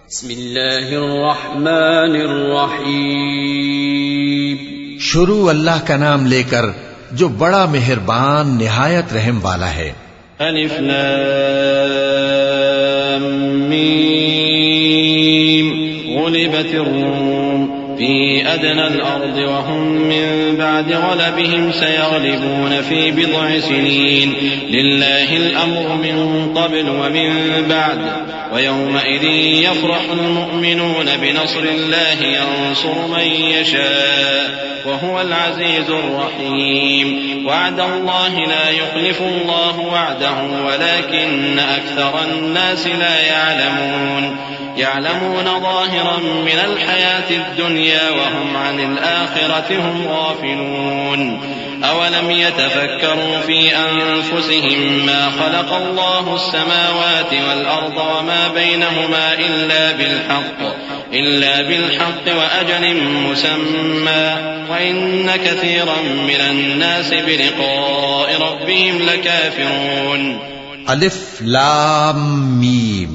بسم اللہ الرحمن الرحیم. شروع اللہ کا نام لے کر جو بڑا مہربان نہایت رحم والا ہے. الف لام میم. غلبت الروم في أدنى الأرض وهم من بعد غلبهم سيغلبون في بضع سنين لله الأمر من قبل ومن بعد ويومئذ يفرح المؤمنون بنصر الله ينصر من يشاء وهو العزيز الرحيم. وعد الله لا يخلف الله وعده ولكن أكثر الناس لا يعلمون ظاهرا من الحياة الدنيا وهم عن الآخرة هم غافلون. أولم يتفكروا في أنفسهم ما خلق الله السماوات والأرض وما بينهما إلا بالحق وأجل مسمى وإن كثيرا من الناس بلقاء ربهم لكافرون. الف لام میم.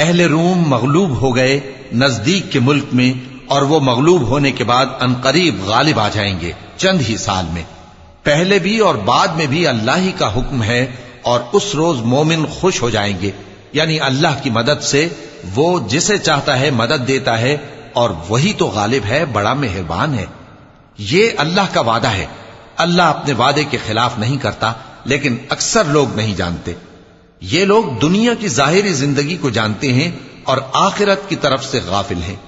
اہل روم مغلوب ہو گئے نزدیک کے ملک میں، اور وہ مغلوب ہونے کے بعد عنقریب غالب آ جائیں گے چند ہی سال میں. پہلے بھی اور بعد میں بھی اللہ ہی کا حکم ہے، اور اس روز مومن خوش ہو جائیں گے، یعنی اللہ کی مدد سے وہ جسے چاہتا ہے مدد دیتا ہے، اور وہی تو غالب ہے، بڑا مہربان ہے. یہ اللہ کا وعدہ ہے. اللہ اپنے وعدے کے خلاف نہیں کرتا، لیکن اکثر لوگ نہیں جانتے. یہ لوگ دنیا کی ظاہری زندگی کو جانتے ہیں اور آخرت کی طرف سے غافل ہیں.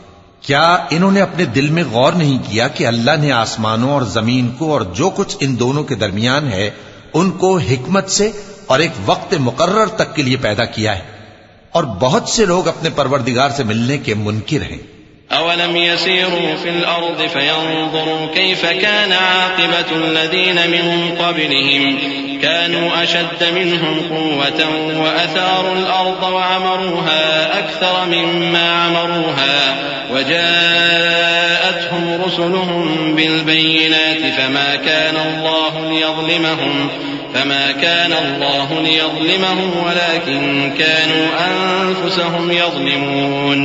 کیا انہوں نے اپنے دل میں غور نہیں کیا کہ اللہ نے آسمانوں اور زمین کو اور جو کچھ ان دونوں کے درمیان ہے ان کو حکمت سے اور ایک وقت مقرر تک کے لیے پیدا کیا ہے، اور بہت سے لوگ اپنے پروردگار سے ملنے کے منکر ہیں. أولم يسيروا في الأرض فينظروا كيف كان عاقبة الذين من قبلهم كانوا أشد منهم قوة وأثاروا الأرض وعمروها أكثر مما عمروها وجاءتهم رسلهم بالبينات فما كان الله ليظلمهم ولكن كانوا أنفسهم يظلمون.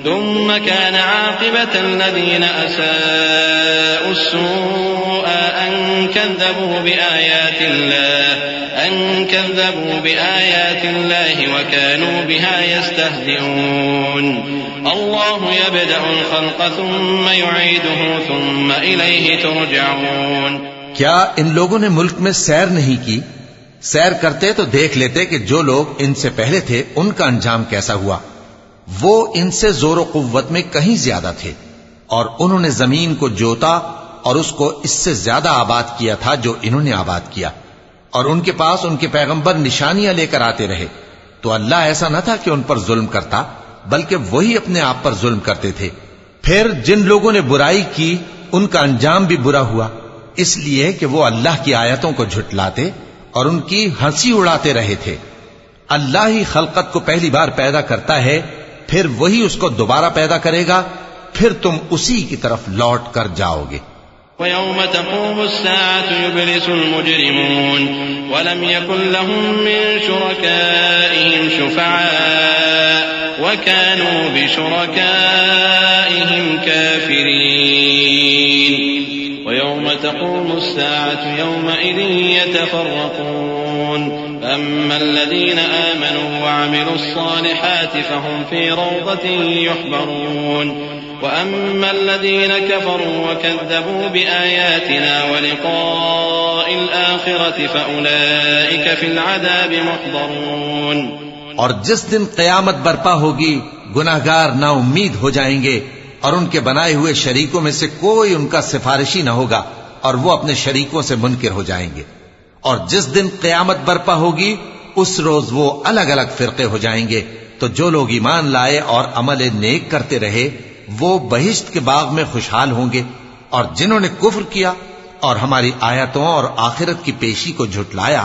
ثم كان عاقبة الذين أساءوا السوء أن كذبوا بآيات الله وكانوا بها يستهزئون. الله يبدأ الخلق ثم يعيده ثم إليه ترجعون. کیا ان لوگوں نے ملک میں سیر نہیں کی؟ سیر کرتے تو دیکھ لیتے کہ جو لوگ ان سے پہلے تھے ان کا انجام کیسا ہوا. وہ ان سے زور و قوت میں کہیں زیادہ تھے، اور انہوں نے زمین کو جوتا اور اس کو اس سے زیادہ آباد کیا تھا جو انہوں نے آباد کیا، اور ان کے پاس ان کے پیغمبر نشانیاں لے کر آتے رہے. تو اللہ ایسا نہ تھا کہ ان پر ظلم کرتا، بلکہ وہی اپنے آپ پر ظلم کرتے تھے. پھر جن لوگوں نے برائی کی ان کا انجام بھی برا ہوا، اس لیے کہ وہ اللہ کی آیتوں کو جھٹلاتے اور ان کی ہنسی اڑاتے رہے تھے. اللہ ہی خلقت کو پہلی بار پیدا کرتا ہے، پھر وہی اس کو دوبارہ پیدا کرے گا، پھر تم اسی کی طرف لوٹ کر جاؤ گے. وَيَوْمَ تَقُومُ السَّاعَةُ يُبْلِسُ الْمُجْرِمُونَ وَلَمْ يَكُنْ لَهُم مِّن شُرَكَائِهِمْ شُفَعَاءُ وَكَانُوا بِشُرَكَائِهِمْ كَافِرِينَ. وَيَوْمَ تَقُومُ السَّاعَةُ يَوْمَئِذٍ يَتَفَرَّقُونَ. أما الذين آمنوا وعملوا الصالحات فهم في روضة يحبرون وأما الذين كفروا وكذبوا بآياتنا ولقاء الآخرة فأولئك في العذاب محضرون. اور جس دن قیامت برپا ہوگی گناہگار نا امید ہو جائیں گے، اور ان کے بنائے ہوئے شریکوں میں سے کوئی ان کا سفارشی نہ ہوگا، اور وہ اپنے شریکوں سے منکر ہو جائیں گے. اور جس دن قیامت برپا ہوگی اس روز وہ الگ الگ فرقے ہو جائیں گے. تو جو لوگ ایمان لائے اور عمل نیک کرتے رہے وہ بہشت کے باغ میں خوشحال ہوں گے، اور جنہوں نے کفر کیا اور ہماری آیتوں اور آخرت کی پیشی کو جھٹلایا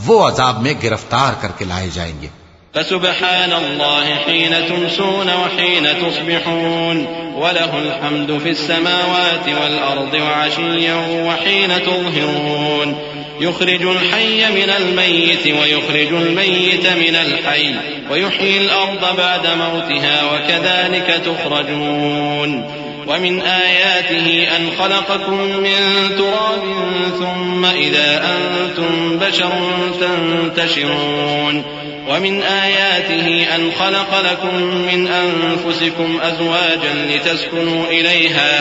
وہ عذاب میں گرفتار کر کے لائے جائیں گے. فسبحان الله حين تمسون وحين تصبحون وله الحمد في السماوات والأرض وعشيا وحين تظهرون. يخرج الحي من الميت ويخرج الميت من الحي ويحيي الأرض بعد موتها وكذلك تخرجون ومن آياته أن خلقكم من تراب ثم إذا أنتم بشر تنتشرون ومن آياته أن خلق لكم من أنفسكم أزواجا لتسكنوا إليها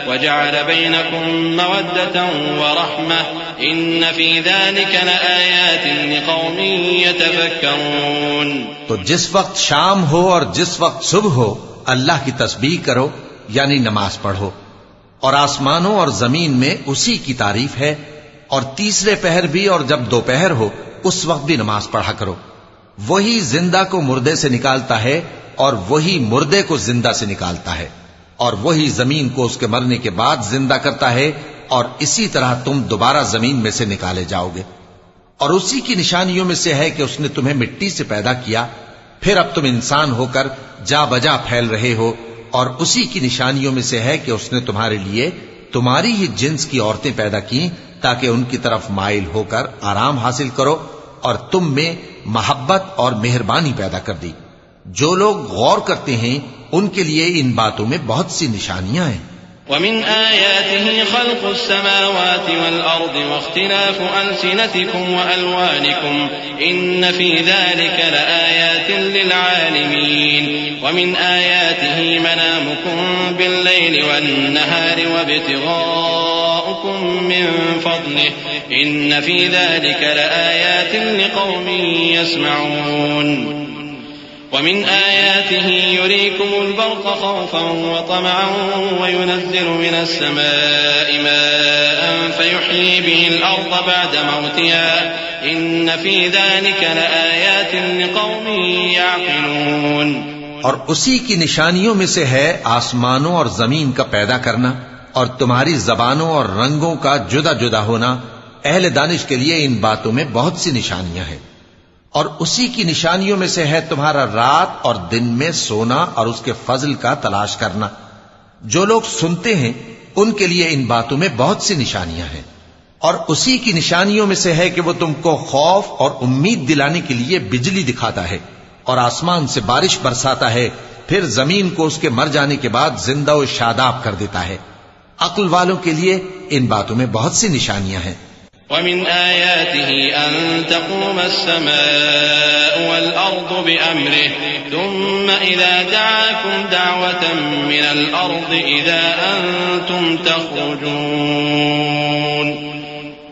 وجعل بينكم مودة ورحمة إن في ذلك لآيات لقوم يتفكرون. تو جس وقت شام ہو اور جس وقت صبح ہو اللہ کی تسبیح کرو یعنی نماز پڑھو، اور آسمانوں اور زمین میں اسی کی تعریف ہے، اور تیسرے پہر بھی اور جب دوپہر ہو اس وقت بھی نماز پڑھا کرو. وہی زندہ کو مردے سے نکالتا ہے اور وہی مردے کو زندہ سے نکالتا ہے، اور وہی زمین کو اس کے مرنے کے بعد زندہ کرتا ہے، اور اسی طرح تم دوبارہ زمین میں سے نکالے جاؤ گے. اور اسی کی نشانیوں میں سے ہے کہ اس نے تمہیں مٹی سے پیدا کیا، پھر اب تم انسان ہو کر جا بجا پھیل رہے ہو. اور اسی کی نشانیوں میں سے ہے کہ اس نے تمہارے لیے تمہاری ہی جنس کی عورتیں پیدا کی تاکہ ان کی طرف مائل ہو کر آرام حاصل کرو، اور تم میں محبت اور مہربانی پیدا کر دی. جو لوگ غور کرتے ہیں ان کے لیے ان باتوں میں بہت سی نشانیاں ہیں. ومن آياته خلق السماوات والأرض واختلاف ألسنتكم وألوانكم إن في ذلك لآيات للعالمين. ومن آياته منامكم بالليل والنهار وابتغاؤكم من فضله إن في ذلك لآيات لقوم يسمعون. ومن آياته يريكم البرق خوفا وطمعا وينزل من السماء ماء فيحيي به الأرض بعد موتها إن في ذلك لآيات لقوم يعقلون. اور اسی کی نشانیوں میں سے ہے آسمانوں اور زمین کا پیدا کرنا اور تمہاری زبانوں اور رنگوں کا جدا جدا ہونا. اہل دانش کے لیے ان باتوں میں بہت سی نشانیاں ہیں. اور اسی کی نشانیوں میں سے ہے تمہارا رات اور دن میں سونا اور اس کے فضل کا تلاش کرنا. جو لوگ سنتے ہیں ان کے لیے ان باتوں میں بہت سی نشانیاں ہیں. اور اسی کی نشانیوں میں سے ہے کہ وہ تم کو خوف اور امید دلانے کے لیے بجلی دکھاتا ہے اور آسمان سے بارش برساتا ہے، پھر زمین کو اس کے مر جانے کے بعد زندہ و شاداب کر دیتا ہے. عقل والوں کے لیے ان باتوں میں بہت سی نشانیاں ہیں. ومن آياته أن تقوم السماء والأرض بأمره ثم إذا دعاكم دعوة من الأرض إذا أنتم تخرجون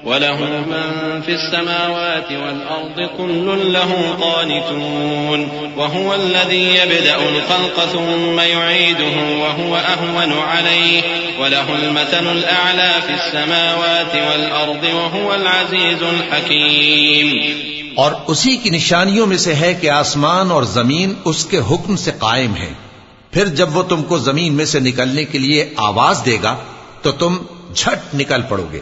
وله من في السماوات والأرض كل له قانتون وهو الذي يبدأ الخلق ثم يعيده وهو أهون عليه وله المثل الأعلى في السماوات والأرض وهو العزيز الحكيم. اور اسی کی نشانیوں میں سے ہے کہ آسمان اور زمین اس کے حکم سے قائم ہیں. پھر جب وہ تم کو زمین میں سے نکلنے کے لیے آواز دے گا تو تم جھٹ نکل پڑو گے.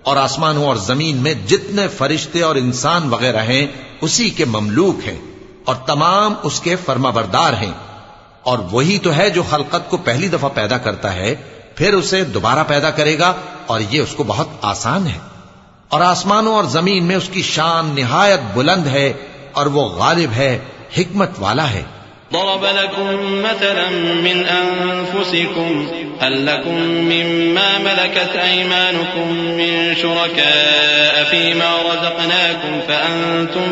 اور آسمانوں اور زمین میں جتنے فرشتے اور انسان وغیرہ ہیں اسی کے مملوک ہیں اور تمام اس کے فرما بردار ہیں. اور وہی تو ہے جو خلقت کو پہلی دفعہ پیدا کرتا ہے پھر اسے دوبارہ پیدا کرے گا، اور یہ اس کو بہت آسان ہے. اور آسمانوں اور زمین میں اس کی شان نہایت بلند ہے اور وہ غالب ہے، حکمت والا ہے. ضرب لكم مثلا من أنفسكم هل لكم مما ملكت أيمانكم من شركاء فيما رزقناكم فأنتم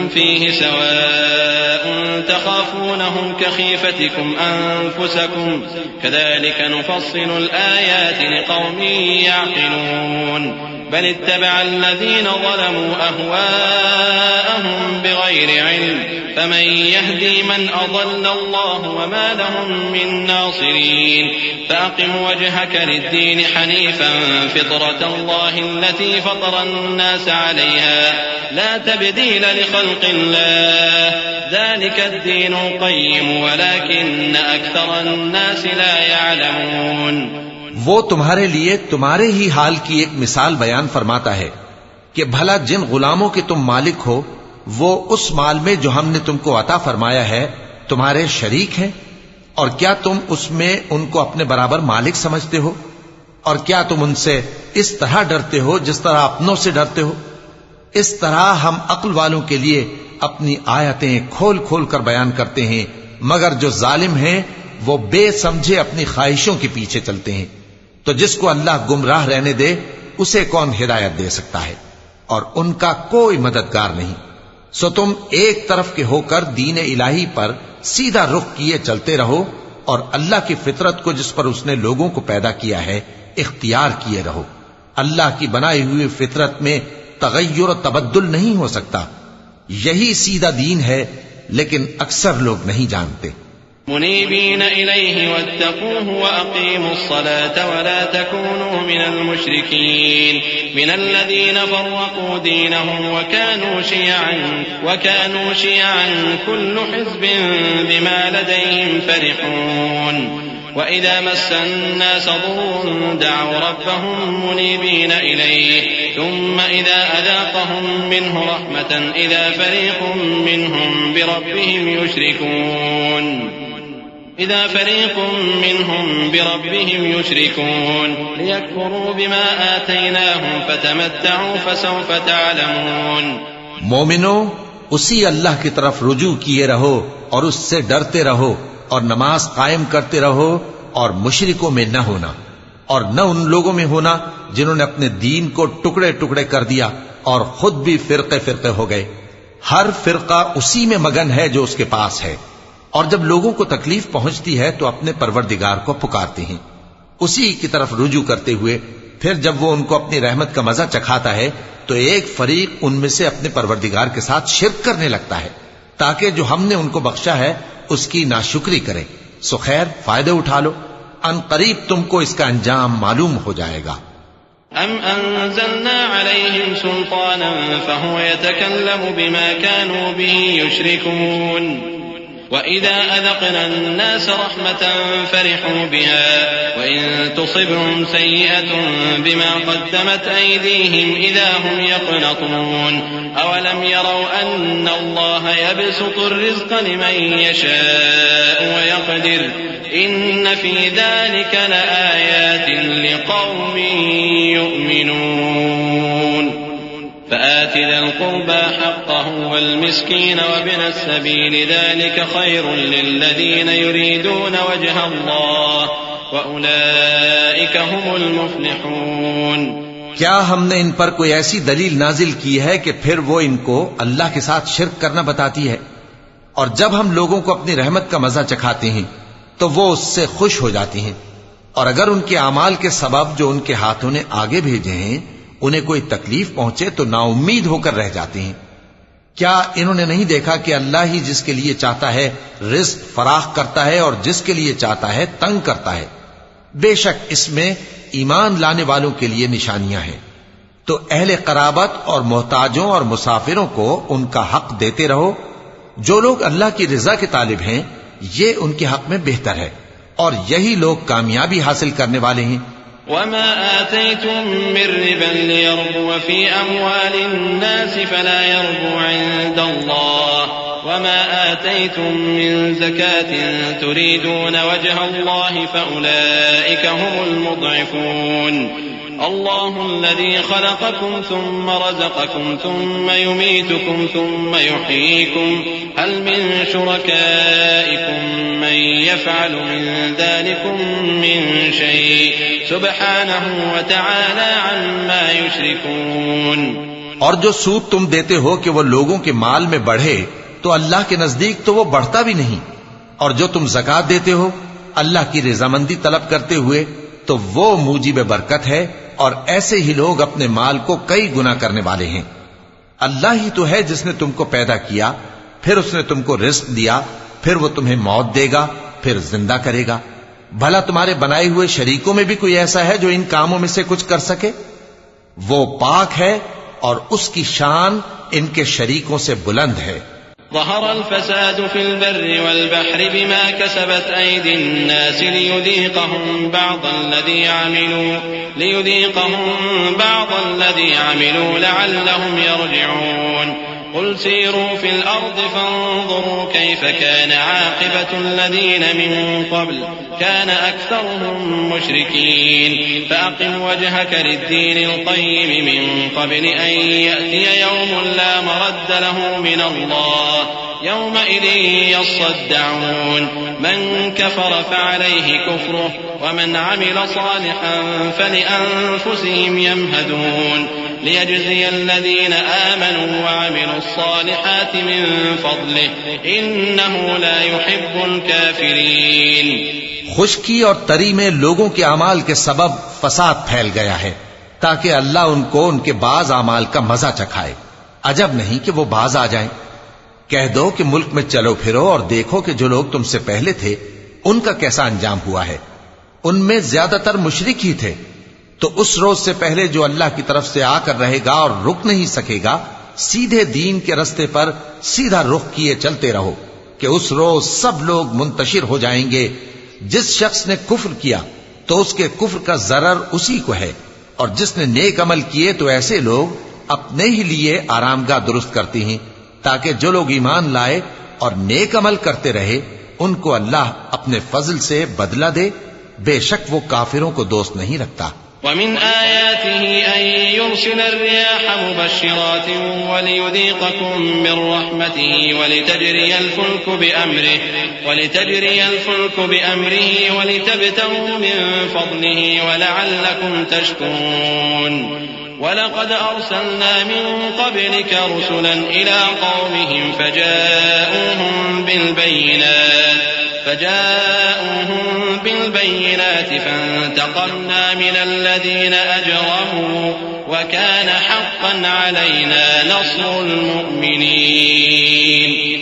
فيه سواء تخافونهم كخيفتكم أنفسكم كذلك نفصل الآيات لقوم يعقلون. بل اتبع الذين ظلموا أهواءهم بغير علم فمن يهدي من أضل الله وما لهم من ناصرين. فأقم وجهك للدين حنيفا فطرة الله التي فطر الناس عليها لا تبديل لخلق الله ذلك الدين القيم ولكن أكثر الناس لا يعلمون. وہ تمہارے لیے تمہارے ہی حال کی ایک مثال بیان فرماتا ہے کہ بھلا جن غلاموں کے تم مالک ہو وہ اس مال میں جو ہم نے تم کو عطا فرمایا ہے تمہارے شریک ہیں، اور کیا تم اس میں ان کو اپنے برابر مالک سمجھتے ہو؟ اور کیا تم ان سے اس طرح ڈرتے ہو جس طرح اپنوں سے ڈرتے ہو؟ اس طرح ہم عقل والوں کے لیے اپنی آیتیں کھول کھول کر بیان کرتے ہیں، مگر جو ظالم ہیں وہ بے سمجھے اپنی خواہشوں کے پیچھے چلتے ہیں۔ تو جس کو اللہ گمراہ رہنے دے اسے کون ہدایت دے سکتا ہے، اور ان کا کوئی مددگار نہیں۔ سو تم ایک طرف کے ہو کر دین الہی پر سیدھا رخ کیے چلتے رہو، اور اللہ کی فطرت کو جس پر اس نے لوگوں کو پیدا کیا ہے اختیار کیے رہو۔ اللہ کی بنائی ہوئی فطرت میں تغیر و تبدل نہیں ہو سکتا، یہی سیدھا دین ہے، لیکن اکثر لوگ نہیں جانتے۔ منيبين إليه واتقوه وأقيموا الصلاة ولا تكونوا من المشركين من الذين فرقوا دينهم وكانوا شيعا كل حزب بما لديهم فرحون وإذا مس الناس ضر دعوا ربهم منيبين إليه ثم إذا أذاقهم منه رحمة إذا فريق منهم بربهم يشركون ليكفروا بما آتيناهم فتمتعوا فسوف تعلمون۔ مومنو، اسی اللہ کی طرف رجوع کیے رہو اور اس سے ڈرتے رہو، اور نماز قائم کرتے رہو، اور مشرکوں میں نہ ہونا، اور نہ ان لوگوں میں ہونا جنہوں نے اپنے دین کو ٹکڑے ٹکڑے کر دیا اور خود بھی فرقے فرقے ہو گئے۔ ہر فرقہ اسی میں مگن ہے جو اس کے پاس ہے، اور جب لوگوں کو تکلیف پہنچتی ہے تو اپنے پروردگار کو پکارتے ہیں، اسی کی طرف رجوع کرتے ہوئے پھر جب وہ ان کو اپنی رحمت کا مزہ چکھاتا ہے تو ایک فریق ان میں سے اپنے پروردگار کے ساتھ شرک کرنے لگتا ہے تاکہ جو ہم نے ان کو بخشا ہے اس کی ناشکری کرے۔ سو خیر، فائدے اٹھا لو، ان قریب تم کو اس کا انجام معلوم ہو جائے گا۔ أَمْ أَنزَلْنَا عَلَيْهِمْ سُلْطَانًا فَهُوَ يَتَكَلَّمُ بِمَا كَانُوا بِهِ يُشْرِكُونَ وَإِذَا أَذَقْنَا النَّاسَ رَحْمَةً فَرِحُوا بِهَا وَإِن تُصِبْهُمْ سَيِّئَةٌ بِمَا قَدَّمَتْ أَيْدِيهِمْ إِذَا هُمْ يَقْنَطُونَ أَوَلَمْ يَرَوْا أَنَّ اللَّهَ يَبْسُطُ الرِّزْقَ لِمَن يَشَاءُ وَيَقْدِرُ إِنَّ فِي ذَلِكَ لَآيَاتٍ لِقَوْمٍ يُؤْمِنُونَ فآت ذا القربى حقه والمسكين وابن السبيل ذلك خير للذين يريدون وجه الله وأولئك هم المفلحون۔ کیا ہم نے ان پر کوئی ایسی دلیل نازل کی ہے کہ پھر وہ ان کو اللہ کے ساتھ شرک کرنا بتاتی ہے؟ اور جب ہم لوگوں کو اپنی رحمت کا مزہ چکھاتے ہیں تو وہ اس سے خوش ہو جاتی ہیں، اور اگر ان کے اعمال کے سبب جو ان کے ہاتھوں نے آگے بھیجے ہیں انہیں کوئی تکلیف پہنچے تو نا امید ہو کر رہ جاتے ہیں۔ کیا انہوں نے نہیں دیکھا کہ اللہ ہی جس کے لیے چاہتا ہے رزق فراخ کرتا ہے اور جس کے لیے چاہتا ہے تنگ کرتا ہے؟ بے شک اس میں ایمان لانے والوں کے لیے نشانیاں ہیں۔ تو اہل قرابت اور محتاجوں اور مسافروں کو ان کا حق دیتے رہو۔ جو لوگ اللہ کی رضا کے طالب ہیں یہ ان کے حق میں بہتر ہے، اور یہی لوگ کامیابی حاصل کرنے والے ہیں۔ وما آتيتم من ربا ليربو في أموال الناس فلا يربو عند الله وما آتيتم من زكاة تريدون وجه الله فأولئك هم المضعفون۔ الله الذي خلقكم ثم رزقكم ثم يميتكم ثم يحييكم هل من شركائكم من يفعل من ذلكم من شيء سبحانه وتعالى عما يشركون۔ اور جو سود تم دیتے ہو کہ وہ لوگوں کے مال میں بڑھے تو اللہ کے نزدیک تو وہ بڑھتا بھی نہیں، اور جو تم زکوٰۃ دیتے ہو اللہ کی رضامندی طلب کرتے ہوئے تو وہ موجب برکت ہے، اور ایسے ہی لوگ اپنے مال کو کئی گنا کرنے والے ہیں۔ اللہ ہی تو ہے جس نے تم کو پیدا کیا، پھر اس نے تم کو رزق دیا، پھر وہ تمہیں موت دے گا، پھر زندہ کرے گا۔ بھلا تمہارے بنائے ہوئے شریکوں میں بھی کوئی ایسا ہے جو ان کاموں میں سے کچھ کر سکے؟ وہ پاک ہے اور اس کی شان ان کے شریکوں سے بلند ہے۔ ظهر الفساد في البر والبحر بما كسبت أيدي الناس ليذيقهم بعض الذي عملوا لعلهم يرجعون۔ قل سيروا في الأرض فانظروا كيف كان عاقبة الذين من قبل كان أكثرهم مشركين فأقم وجهك للدين القيم من قبل أن يأتي يوم لا مرد له من الله يومئذ يصدعون من كفر فعليه كفره ومن عمل صالحا فلأنفسهم يمهدون ليجزي الذين آمنوا وعملوا الصالحات من فضله إنه لا يحب الكافرين. خشکی اور تری میں لوگوں کے اعمال کے سبب فساد پھیل گیا ہے تاکہ اللہ ان کو ان کے بعض اعمال کا مزہ چکھائے. عجب نہیں کہ وہ باز آ جائیں. کہہ دو کہ ملک میں چلو پھرو اور دیکھو کہ جو لوگ تم سے پہلے تھے ان کا کیسا انجام ہوا ہے. ان میں زیادہ تر مشرک ہی تھے. تو اس روز سے پہلے جو اللہ کی طرف سے آ کر رہے گا اور رک نہیں سکے گا، سیدھے دین کے رستے پر سیدھا رخ کیے چلتے رہو کہ اس روز سب لوگ منتشر ہو جائیں گے. جس شخص نے کفر کیا تو اس کے کفر کا ضرر اسی کو ہے، اور جس نے نیک عمل کیے تو ایسے لوگ اپنے ہی لیے آرامگاہ درست کرتے ہیں تاکہ جو لوگ ایمان لائے اور نیک عمل کرتے رہے ان کو اللہ اپنے فضل سے بدلہ دے. بے شک وہ کافروں کو دوست نہیں رکھتا. ومن آياته أن يرسل الرياح مبشرات وليذيقكم من رحمته ولتجري الفلك بأمره ولتبتغوا من فضله ولعلكم تشكرون. ولقد أرسلنا من قبلك رسلا إلى قومهم فجاءوهم بالبينات فانتقمنا من الذين أجرموا وكان حقا علينا نصر المؤمنين.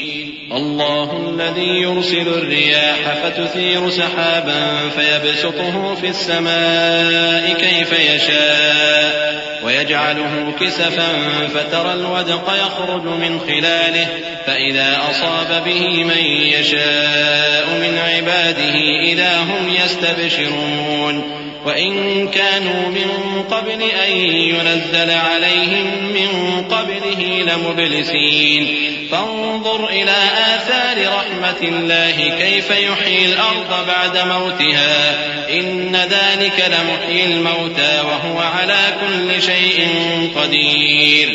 الله الذي يرسل الرياح فتثير سحابا فيبسطه في السماء كيف يشاء ويجعله كسفا فترى الودق يخرج من خلاله فإذا أصاب به من يشاء من عباده إذا هم يستبشرون. وإن كانوا من قبل أن ينزل عليهم من قبله لمبلسين. فانظر إلى آثار رحمة الله كيف يحيي الأرض بعد موتها إن ذلك لمحيي الموتى وهو على كل شيء قدير.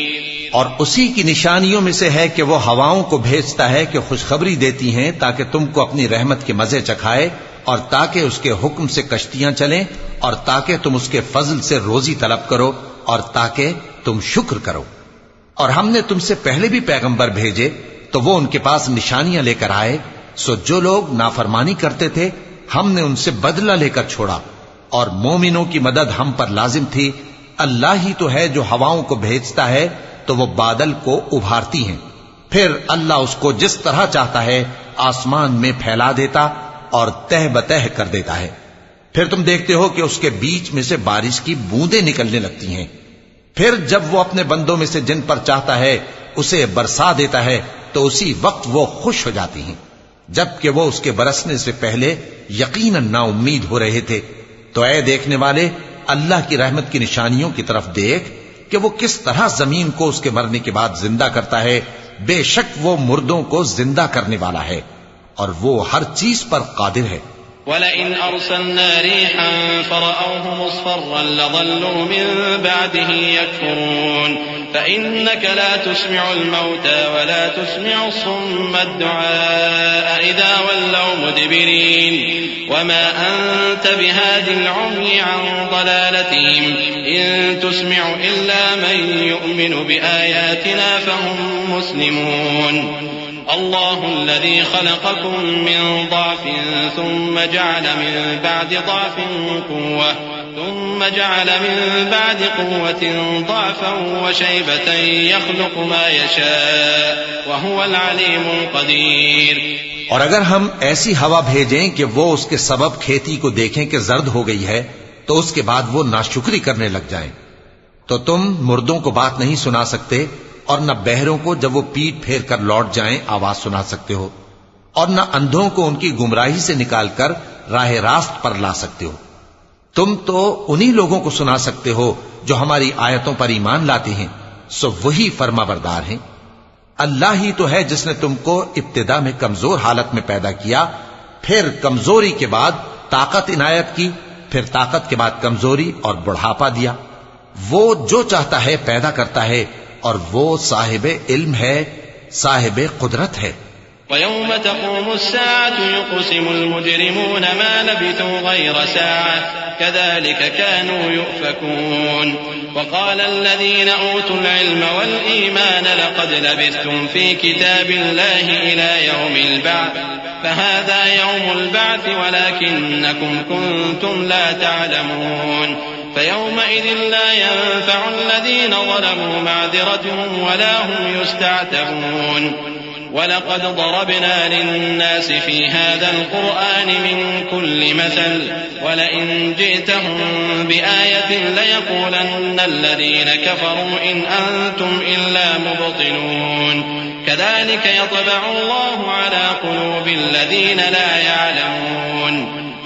اور اسی کی نشانیوں میں سے ہے کہ وہ ہواؤں کو بھیجتا ہے کہ خوشخبری دیتی ہیں تاکہ تم کو اپنی رحمت کے مزے چکھائے، اور تاکہ اس کے حکم سے کشتیاں چلیں، اور تاکہ تم اس کے فضل سے روزی طلب کرو، اور تاکہ تم شکر کرو. اور ہم نے تم سے پہلے بھی پیغمبر بھیجے تو وہ ان کے پاس نشانیاں لے کر آئے، سو جو لوگ نافرمانی کرتے تھے ہم نے ان سے بدلہ لے کر چھوڑا، اور مومنوں کی مدد ہم پر لازم تھی. اللہ ہی تو ہے جو ہواؤں کو بھیجتا ہے تو وہ بادل کو ابھارتی ہیں، پھر اللہ اس کو جس طرح چاہتا ہے آسمان میں پھیلا دیتا اور تہ بتہ کر دیتا ہے. پھر تم دیکھتے ہو کہ اس کے بیچ میں سے بارش کی بوندیں نکلنے لگتی ہیں. پھر جب وہ اپنے بندوں میں سے جن پر چاہتا ہے اسے برسا دیتا ہے تو اسی وقت وہ خوش ہو جاتی ہیں، جبکہ وہ اس کے برسنے سے پہلے یقیناً نا امید ہو رہے تھے. تو اے دیکھنے والے، اللہ کی رحمت کی نشانیوں کی طرف دیکھ کہ وہ کس طرح زمین کو اس کے مرنے کے بعد زندہ کرتا ہے. بے شک وہ مردوں کو زندہ کرنے والا ہے اور وہ ہر چیز پر قادر ہے. وَلَئِنْ أَرْسَلْنَا رِيحًا فَرَأَوْهُ مُصْفَرًّا لَظَلُّوا مِن بَعْدِهِ يَكْفُرُونَ فَإِنَّكَ لَا تُسْمِعُ الْمَوْتَى وَلَا تُسْمِعُ الصُّمَّ الدُّعَاءَ إِذَا وَلَّوْا مُدْبِرِينَ وَمَا أَنْتَ بِهَادِ الْعُمْيِ عَنْ ضَلَالَتِهِمْ إِن تُسْمِعُ إِلَّا مَن يُؤْمِنُ بِآيَاتِنَا فَهُم مُسْلِمُونَ. الله الذي خلقكم من ضعف ثم جعل من بعد ضعف قوة ثم جعل من بعد قوة ضعفا وشيبة يخلق ما يشاء وهو العليم القدير. اور اگر ہم ایسی ہوا بھیجیں کہ وہ اس کے سبب کھیتی کو دیکھیں کہ زرد ہو گئی ہے تو اس کے بعد وہ ناشکری کرنے لگ جائیں، تو تم مردوں کو بات نہیں سنا سکتے، اور نہ بہروں کو جب وہ پیٹ پھیر کر لوٹ جائیں آواز سنا سکتے ہو، اور نہ اندھوں کو ان کی گمراہی سے نکال کر راہ راست پر لا سکتے ہو. تم تو انہی لوگوں کو سنا سکتے ہو جو ہماری آیتوں پر ایمان لاتے ہیں، سو وہی فرما بردار ہیں. اللہ ہی تو ہے جس نے تم کو ابتدا میں کمزور حالت میں پیدا کیا، پھر کمزوری کے بعد طاقت عنایت کی، پھر طاقت کے بعد کمزوری اور بڑھاپا دیا۔ وہ جو چاہتا ہے پیدا کرتا ہے، اور وہ صاحب علم ہے، صاحب قدرت ہے۔ وَيَوْمَ تَقُومُ السَّاعَةُ يُقْسِمُ الْمُجْرِمُونَ مَا لَبِثُوا غَيْرَ سَاعَةٍ كَذَلِكَ كَانُوا يُؤْفَكُونَ وَقَالَ الَّذِينَ أُوتُوا الْعِلْمَ وَالْإِيمَانَ لَقَدْ لَبِثْتُمْ فِي كِتَابِ اللَّهِ إِلَى يَوْمِ الْبَعْثِ فَهَذَا يَوْمُ الْبَعْثِ وَلَكِنَّكُمْ كُنتُمْ لَا تَعْلَمُونَ فَيَوْمَئِذٍ لَا يَنفَعُ الَّذِينَ ظَلَمُوا مَعْذِرَتُهُمْ وَلَا هُمْ يُسْتَعْتَبُونَ وَلَقَدْ ضَرَبْنَا لِلنَّاسِ فِي هَذَا الْقُرْآنِ مِنْ كُلِّ مَثَلٍ وَلَئِنْ جِئْتَهُمْ بِآيَةٍ لَيَقُولَنَّ الَّذِينَ كَفَرُوا إِنْ أَنْتُمْ إِلَّا مُبْطِلُونَ كَذَلِكَ يَطْبَعُ اللَّهُ عَلَى قُلُوبِ الَّذِينَ لَا يَعْلَمُونَ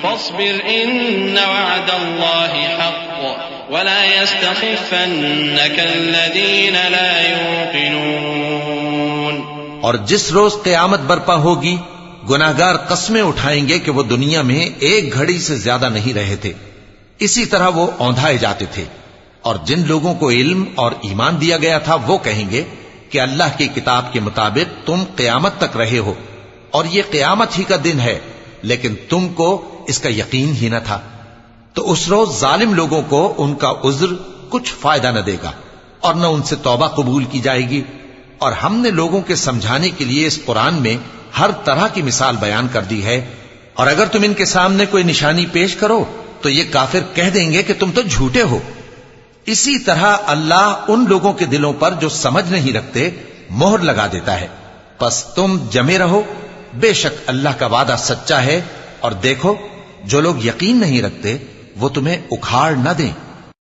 فَاصْبِرْ إِنَّ وَعْدَ اللَّهِ حَقٌّ وَلَا يَسْتَخِفَّنَّكَ الَّذِينَ لَا يُوقِنُونَ۔ اور جس روز قیامت برپا ہوگی، گناہگار قسمیں اٹھائیں گے کہ وہ دنیا میں ایک گھڑی سے زیادہ نہیں رہے تھے، اسی طرح وہ اوندھائے جاتے تھے۔ اور جن لوگوں کو علم اور ایمان دیا گیا تھا وہ کہیں گے کہ اللہ کی کتاب کے مطابق تم قیامت تک رہے ہو، اور یہ قیامت ہی کا دن ہے، لیکن تم کو اس کا یقین ہی نہ تھا۔ تو اس روز ظالم لوگوں کو ان کا عذر کچھ فائدہ نہ دے گا، اور نہ ان سے توبہ قبول کی جائے گی۔ اور ہم نے لوگوں کے سمجھانے کے لیے اس قرآن میں ہر طرح کی مثال بیان کر دی ہے، اور اگر تم ان کے سامنے کوئی نشانی پیش کرو تو یہ کافر کہہ دیں گے کہ تم تو جھوٹے ہو۔ اسی طرح اللہ ان لوگوں کے دلوں پر جو سمجھ نہیں رکھتے مہر لگا دیتا ہے۔ پس تم جمے رہو، بے شک اللہ کا وعدہ سچا ہے، اور دیکھو جو لوگ یقین نہیں رکھتے وہ تمہیں اکھاڑ نہ دیں۔